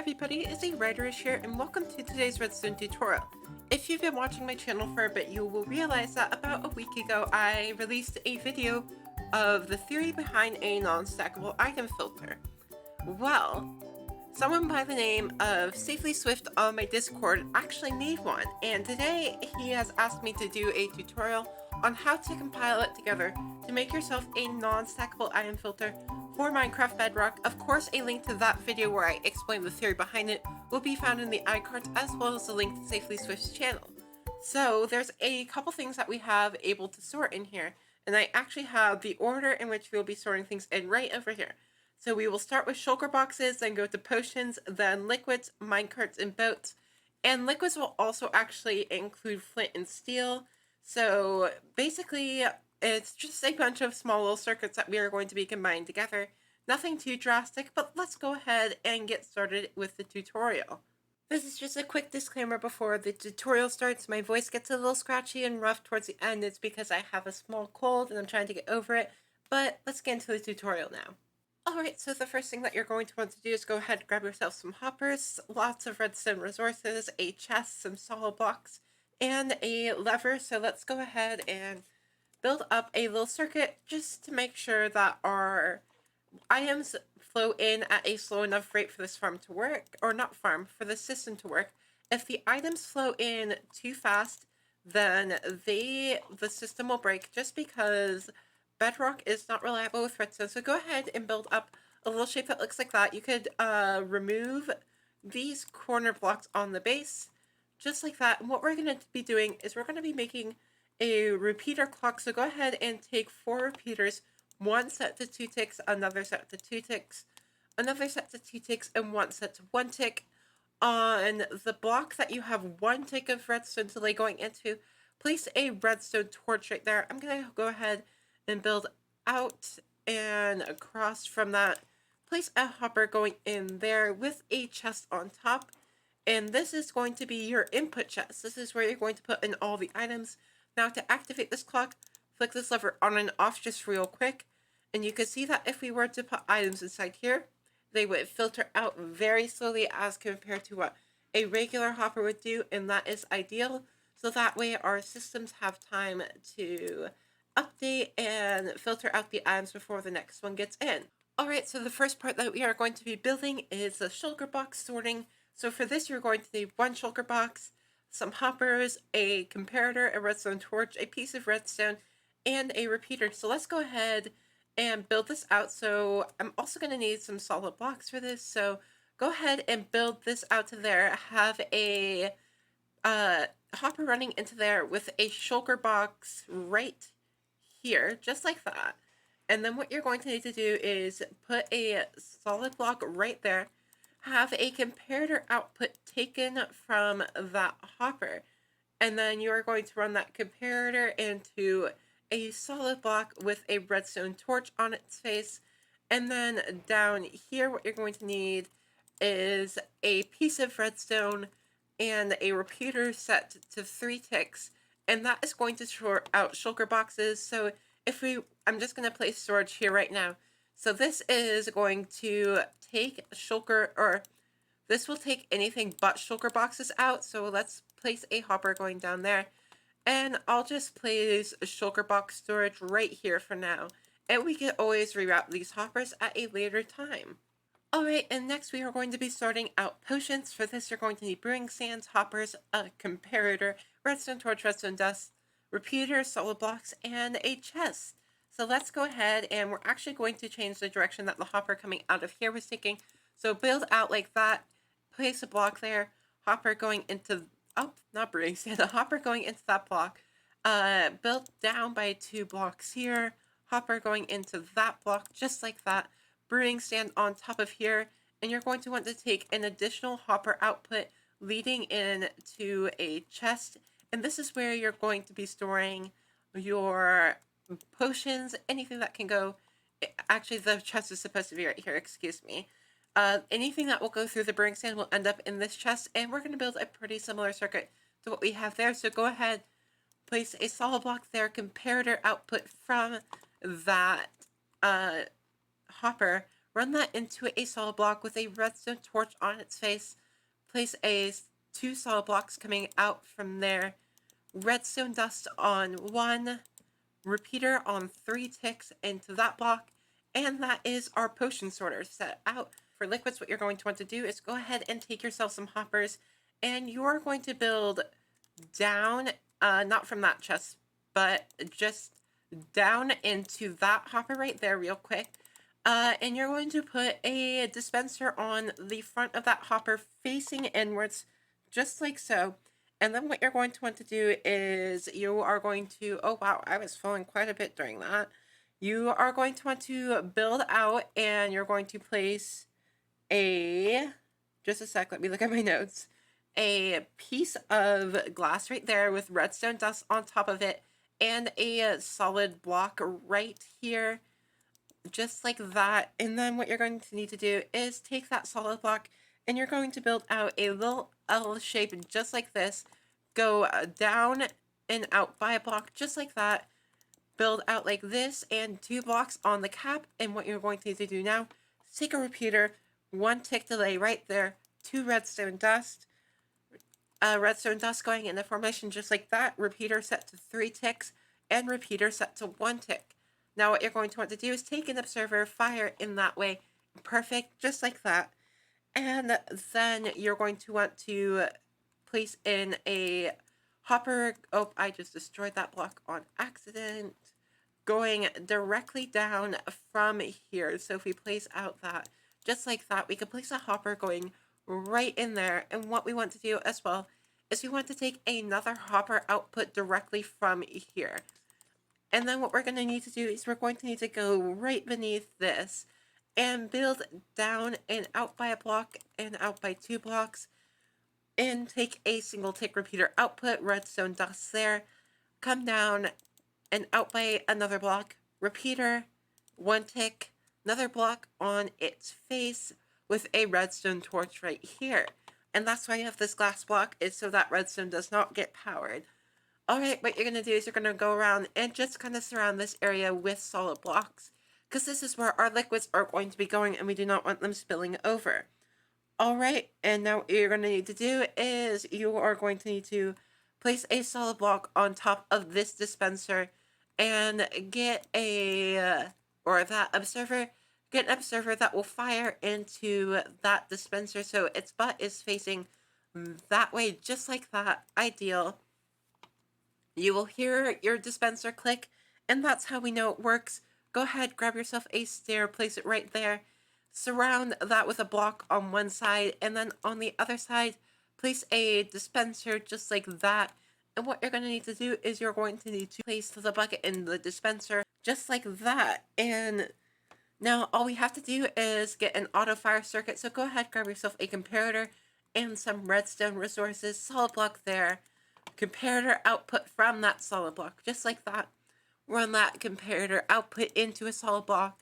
everybody, it's awriterish here and welcome to today's redstone tutorial. If you've been watching my channel for a bit, you will realize that about a week ago I released a video of the theory behind a non-stackable item filter. Well, someone by the name of SafelySwift on my Discord actually made one, and today he has asked me to do a tutorial on how to compile it together to make yourself a non-stackable item filter for Minecraft Bedrock. Of course, a link to that video where I explain the theory behind it will be found in the iCards, as well as a link to SafelySwift's channel. So there's a couple things that we have able to sort in here, and I actually have the order in which we'll be sorting things in right over here. So we will start with shulker boxes, then go to potions, then liquids, minecarts, and boats. And liquids will also actually include flint and steel. So basically, it's just a bunch of small little circuits that we are going to be combining together. Nothing too drastic, but let's go ahead and get started with the tutorial. This is just a quick disclaimer before the tutorial starts. My voice gets a little scratchy and rough towards the end. It's because I have a small cold and I'm trying to get over it. But let's get into the tutorial now. Alright, so the first thing that you're going to want to do is go ahead and grab yourself some hoppers, lots of redstone resources, a chest, some solid blocks, and a lever. So let's go ahead and build up a little circuit just to make sure that our items flow in at a slow enough rate for this farm to work, or not farm, for the system to work. If the items flow in too fast, then the system will break, just because Bedrock is not reliable with redstone. So go ahead and build up a little shape that looks like that. You could remove these corner blocks on the base, just like that. And what we're going to be doing is we're going to be making a repeater clock. So go ahead and take 4 repeaters, one set to 2 ticks, another set to 2 ticks, another set to 2 ticks, and one set to 1 tick. On the block that you have 1 tick of redstone to lay going into, place a redstone torch right there. I'm going to go ahead and build out and across from that. Place a hopper going in there with a chest on top. And this is going to be your input chest. This is where you're going to put in all the items. Now to activate this clock, flick this lever on and off just real quick. And you can see that if we were to put items inside here, they would filter out very slowly as compared to what a regular hopper would do. And that is ideal. So that way our systems have time to update and filter out the items before the next one gets in. Alright, so the first part that we are going to be building is the shulker box sorting. So for this, you're going to need 1 shulker box, some hoppers, a comparator, a redstone torch, a piece of redstone, and a repeater. So let's go ahead and build this out. So I'm also going to need some solid blocks for this. So go ahead and build this out to there. Have a hopper running into there with a shulker box right here, just like that. And then what you're going to need to do is put a solid block right there. Have a comparator output taken from that hopper. And then you are going to run that comparator into a solid block with a redstone torch on its face. And then down here, what you're going to need is a piece of redstone and a repeater set to 3 ticks. And that is going to sort out shulker boxes. So I'm just going to place storage here right now. So this is going to take shulker, or this will take anything but shulker boxes out. So let's place a hopper going down there. And I'll just place a shulker box storage right here for now. And we can always reroute these hoppers at a later time. Alright, and next we are going to be sorting out potions. For this, you're going to need brewing sands, hoppers, a comparator, redstone torch, redstone dust, repeater, solid blocks, and a chest. So let's go ahead, and we're actually going to change the direction that the hopper coming out of here was taking. So build out like that, place a block there, hopper going into, oh, not brewing sand, a hopper going into that block, build down by 2 blocks here, hopper going into that block, just like that, brewing stand on top of here, and you're going to want to take an additional hopper output leading in to a chest, and this is where you're going to be storing your potions, anything that can go, actually the chest is supposed to be right here, excuse me. Anything that will go through the brewing stand will end up in this chest, and we're going to build a pretty similar circuit to what we have there. So go ahead, place a solid block there, comparator output from that hopper run that into a solid block with a redstone torch on its face, place two solid blocks coming out from there, redstone dust on one, repeater on 3 ticks into that block, and that is our potion sorter set out. For liquids, what you're going to want to do is go ahead and take yourself some hoppers, and you're going to build down, not from that chest, but just down into that hopper right there real quick. And you're going to put a dispenser on the front of that hopper facing inwards, just like so. And then what you're going to want to do is you are going to, oh wow, I was falling quite a bit during that. You are going to want to build out, and you're going to place just a sec, let me look at my notes, a piece of glass right there with redstone dust on top of it, and a solid block right here, just like that. And then what you're going to need to do is take that solid block, and you're going to build out a little L shape just like this, go down and out by a block just like that, build out like this, and 2 blocks on the cap. And what you're going to need to do now is take a repeater, 1 tick delay right there, 2 redstone dust going in the formation just like that, repeater set to 3 ticks, and repeater set to 1 tick. Now what you're going to want to do is take an observer, fire in that way, perfect, just like that. And then you're going to want to place in a hopper, oh, I just destroyed that block on accident, going directly down from here. So if we place out that, just like that, we could place a hopper going right in there. And what we want to do as well is we want to take another hopper output directly from here. And then what we're going to need to do is we're going to need to go right beneath this and build down and out by a block and out by 2 blocks, and take a single tick repeater output, redstone dust there, come down and out by another block, repeater, 1 tick, another block on its face with a redstone torch right here. And that's why you have this glass block, is so that redstone does not get powered. Alright, what you're going to do is you're going to go around and just kind of surround this area with solid blocks, because this is where our liquids are going to be going, and we do not want them spilling over. Alright, and now what you're going to need to do is you are going to need to place a solid block on top of this dispenser and get an observer that will fire into that dispenser so its butt is facing that way, just like that. Ideal. You will hear your dispenser click, and that's how we know it works. Go ahead, grab yourself a stair, place it right there, surround that with a block on one side, and then on the other side, place a dispenser just like that. And what you're going to need to do is you're going to need to place the bucket in the dispenser just like that. And now all we have to do is get an auto fire circuit. So go ahead, grab yourself a comparator and some redstone resources, solid block there, comparator output from that solid block, just like that. Run that comparator output into a solid block,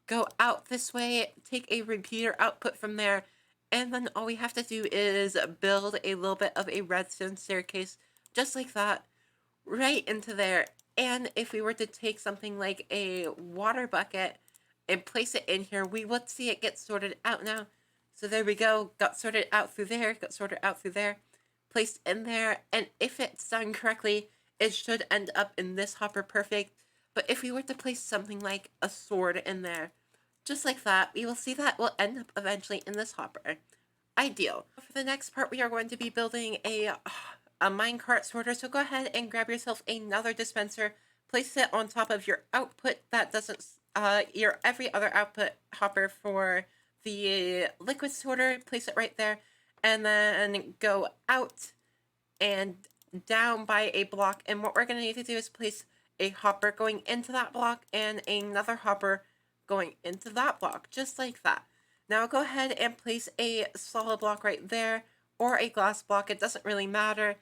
go out this way, take a repeater output from there, and then all we have to do is build a little bit of a redstone staircase, just like that, right into there. And if we were to take something like a water bucket and place it in here, we would see it get sorted out now. So there we go, got sorted out through there, placed in there, and if it's done correctly, it should end up in this hopper perfect. But if we were to place something like a sword in there, just like that, we will see that will end up eventually in this hopper. Ideal. For the next part, we are going to be building a minecart sorter, so go ahead and grab yourself another dispenser, place it on top of your output that doesn't, your every other output hopper for the liquid sorter, place it right there, and then go out and down by a block. And what we're going to need to do is place a hopper going into that block and another hopper going into that block, just like that. Now go ahead and place a solid block right there, or a glass block, it doesn't really matter.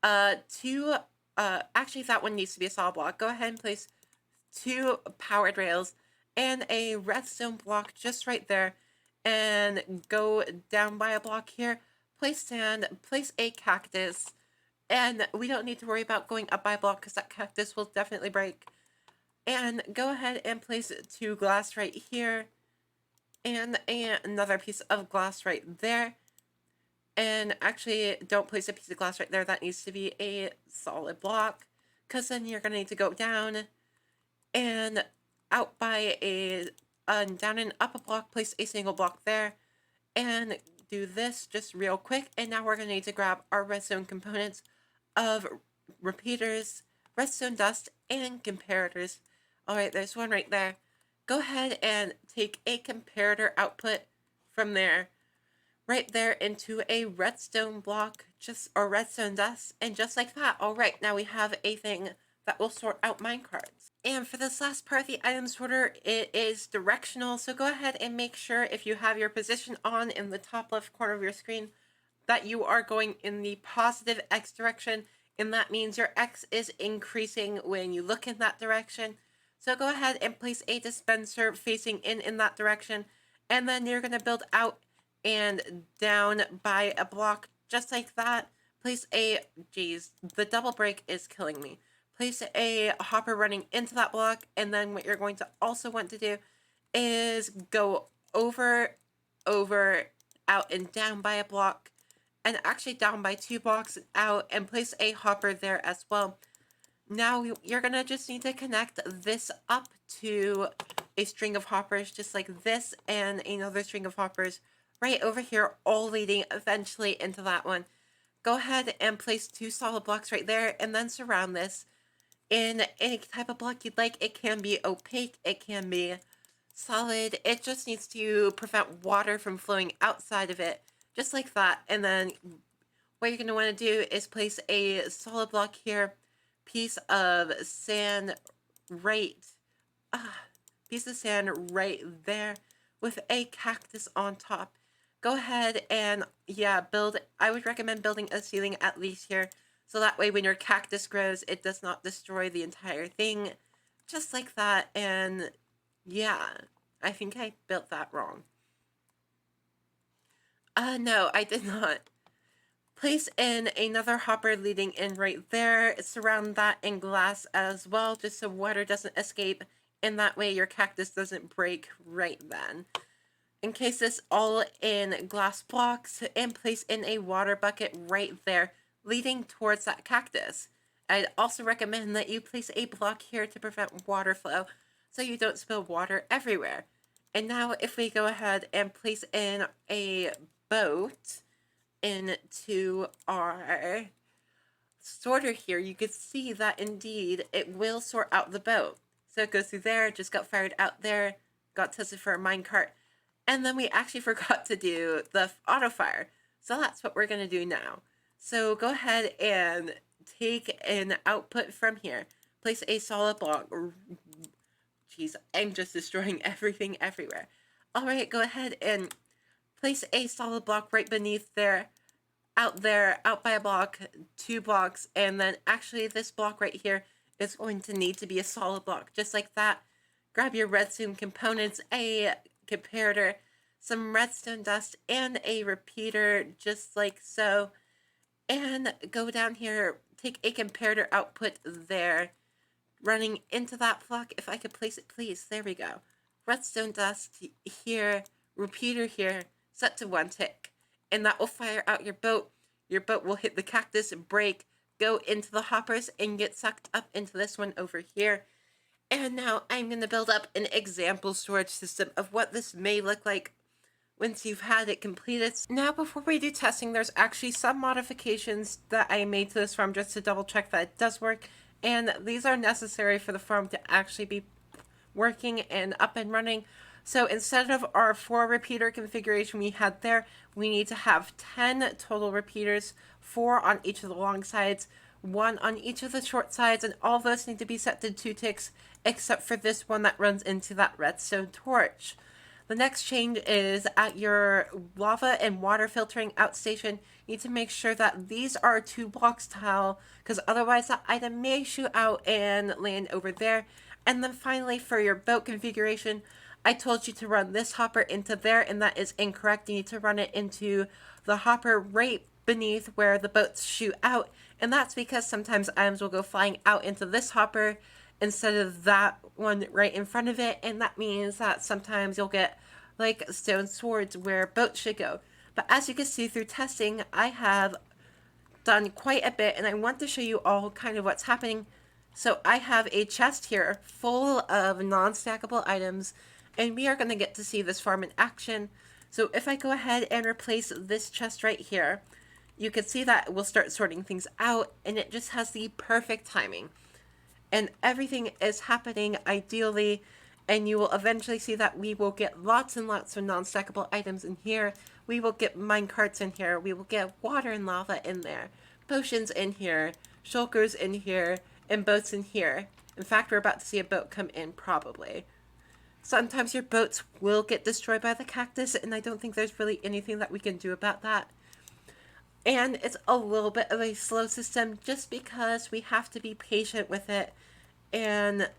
Actually that one needs to be a solid block. Go ahead and place 2 powered rails and a redstone block just right there, and go down by a block here, place sand, place a cactus, and we don't need to worry about going up by a block because that cactus will definitely break. And go ahead and place 2 glass right here, and another piece of glass right there. And actually, don't place a piece of glass right there. That needs to be a solid block, because then you're going to need to go down and out by down and up a block, place a single block there, and do this just real quick. And now we're going to need to grab our redstone components of repeaters, redstone dust, and comparators. Alright, there's one right there. Go ahead and take a comparator output from there, right there, into a redstone block, or redstone dust, and just like that. Alright, now we have a thing that will sort out minecarts. And for this last part of the item sorter, it is directional, so go ahead and make sure if you have your position on in the top left corner of your screen that you are going in the positive X direction, and that means your X is increasing when you look in that direction. So go ahead and place a dispenser facing in that direction, and then you're going to build out and down by a block just like that. Place a, geez, the double break is killing me. Place a hopper running into that block, and then what you're going to also want to do is go over, out and down by a block, and actually down by 2 blocks out, and place a hopper there as well. Now you're gonna just need to connect this up to a string of hoppers just like this, and another string of hoppers right over here, all leading eventually into that one. Go ahead and place 2 solid blocks right there, and then surround this in any type of block you'd like. It can be opaque, it can be solid. It just needs to prevent water from flowing outside of it, just like that. And then what you're going to want to do is place a solid block here, piece of sand right there with a cactus on top. Go ahead and I would recommend building a ceiling at least here, so that way when your cactus grows, it does not destroy the entire thing, just like that. And yeah, I think I built that wrong. No, I did not. Place in another hopper leading in right there. Surround that in glass as well, just so water doesn't escape, and that way your cactus doesn't break right then. Encase this all in glass blocks, and place in a water bucket right there, leading towards that cactus. I'd also recommend that you place a block here to prevent water flow, so you don't spill water everywhere. And now if we go ahead and place in a boat into our sorter here, you can see that indeed it will sort out the boat. So it goes through there, just got fired out there, got tested for a minecart, and then we actually forgot to do the auto fire. So that's what we're going to do now. So go ahead and take an output from here, place a solid block. Jeez, I'm just destroying everything everywhere. Alright, go ahead and place a solid block right beneath there, out by a block, 2 blocks, and then actually this block right here is going to need to be a solid block, just like that. Grab your redstone components, a comparator, some redstone dust, and a repeater, just like so. And go down here, take a comparator output there, running into that block. If I could place it, please. There we go. Redstone dust here, repeater here, set to 1 tick. And that will fire out your boat. Your boat will hit the cactus, break, go into the hoppers, and get sucked up into this one over here. And now I'm going to build up an example storage system of what this may look like once you've had it completed. Now, before we do testing, there's actually some modifications that I made to this farm just to double check that it does work. And these are necessary for the farm to actually be working and up and running. So instead of our 4 repeater configuration we had there, we need to have 10 total repeaters, 4 on each of the long sides, 1 on each of the short sides, and all those need to be set to 2 ticks, except for this one that runs into that redstone torch. The next change is at your lava and water filtering outstation, you need to make sure that these are 2 blocks tile, because otherwise that item may shoot out and land over there. And then finally, for your boat configuration, I told you to run this hopper into there, and that is incorrect. You need to run it into the hopper right beneath where the boats shoot out, and that's because sometimes items will go flying out into this hopper instead of that one right in front of it, and that means that sometimes you'll get like stone swords where boats should go. But as you can see through testing, I have done quite a bit, and I want to show you all kind of what's happening. So I have a chest here full of non-stackable items, and we are going to get to see this farm in action. So if I go ahead and replace this chest right here, you can see that we'll start sorting things out, and it just has the perfect timing. And everything is happening ideally, and you will eventually see that we will get lots and lots of non-stackable items in here. We will get minecarts in here. We will get water and lava in there. Potions in here. Shulkers in here. And boats in here. In fact, we're about to see a boat come in probably. Sometimes your boats will get destroyed by the cactus, and I don't think there's really anything that we can do about that. And it's a little bit of a slow system just because we have to be patient with it and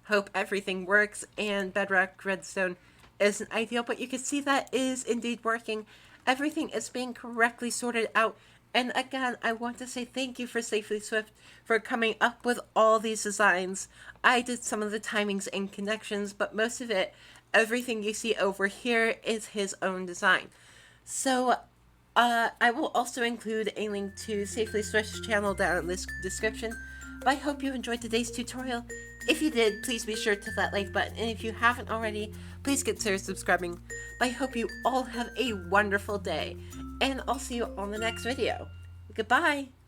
hope everything works. And Bedrock Redstone isn't ideal, but you can see that is indeed working. Everything is being correctly sorted out. And again, I want to say thank you for SafelySwift for coming up with all these designs. I did some of the timings and connections, but most of it, everything you see over here is his own design. So I will also include a link to SafelySwift's channel down in this description. But I hope you enjoyed today's tutorial. If you did, please be sure to hit that like button, and if you haven't already, please consider subscribing. But I hope you all have a wonderful day, and I'll see you on the next video. Goodbye!